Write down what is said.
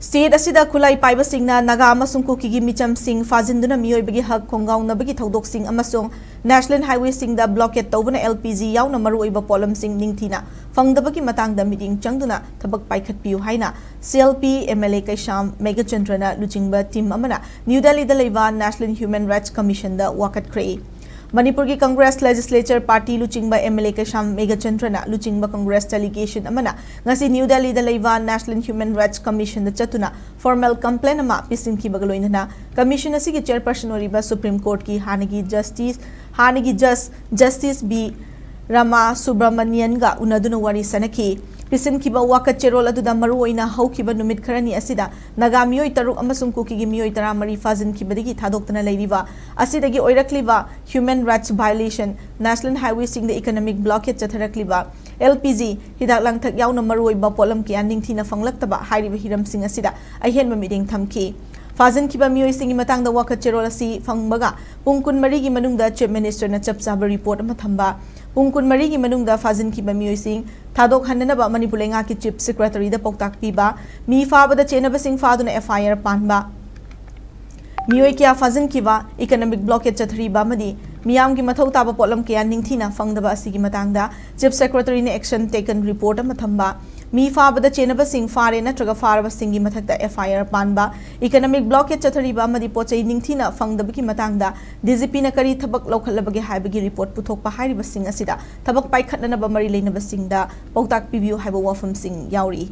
State asida khulai paiba singna naga amasung kuki micham sing fazinduna miyoibagi hak khongaunabagi thodok sing amasung national highway singda blockade tawbana LPG yauna maruoiba polam sing ningthina fangdabagi matangda meeting changduna thabak paikhatpiu haina CLP MLA Kaisham Megachandrana luchingba team amana New Delhi da leiba National Human Rights Commission da Wakatkhre Manipur ki Congress Legislature Party luchingba MLA Kaisham Megachandrana luchingba Congress delegation amana ngasi New Delhi da leiba National Human Rights Commission da chatuna formal complaint ama pisin ki bagaloinana commission asigi chairperson oriba Supreme Court ki hanagi Justice B Rama Subramanian ga unaduna wari sanaki pisin kiba Wakatkhre rol aduda maruoina haukiba numit kharani asida naga miyoi taruk amasung kuki gi miyoi tara mari fazin kibadagi thadoktana leiriba asidagi oirakliba human rights violation national highway sing the economic blockade chatharakliba LPG hidak langthak yauna maruoiba polam ki anding thina fanglaktaba hairiba hiram sing asida ahenba meeting thamki Fazin kiba miyoi singi matang da Wakatkhre rol asi fangbaga pungkun mari gi manungda chief minister na chapsaba report ama thamba Pungkun mari gi manungda fazin kiba miyoi sing thadok hananaba Manipur lenga ki chief secretary da poktak piba mi faba da chenaba sing faduna FIR panba miyoi kya fazin kiba economic blockade chathriba madi miyam gi mathau taba polam kya ningthina fangdaba asigi matangda chief secretary ne action taken report ama thamba mi faba da chenaba sing fare natraga faraba singi mathakta FIR panba economic blockade chathriba madi pochai ningthina fangdaba ki matangda DGP na kari thabak lokhalabagi haibagi report puthokpa hairiba sing asida thabak paikhatnana ba mari leinaba singda poktak pibiu haiba wafam sing yauri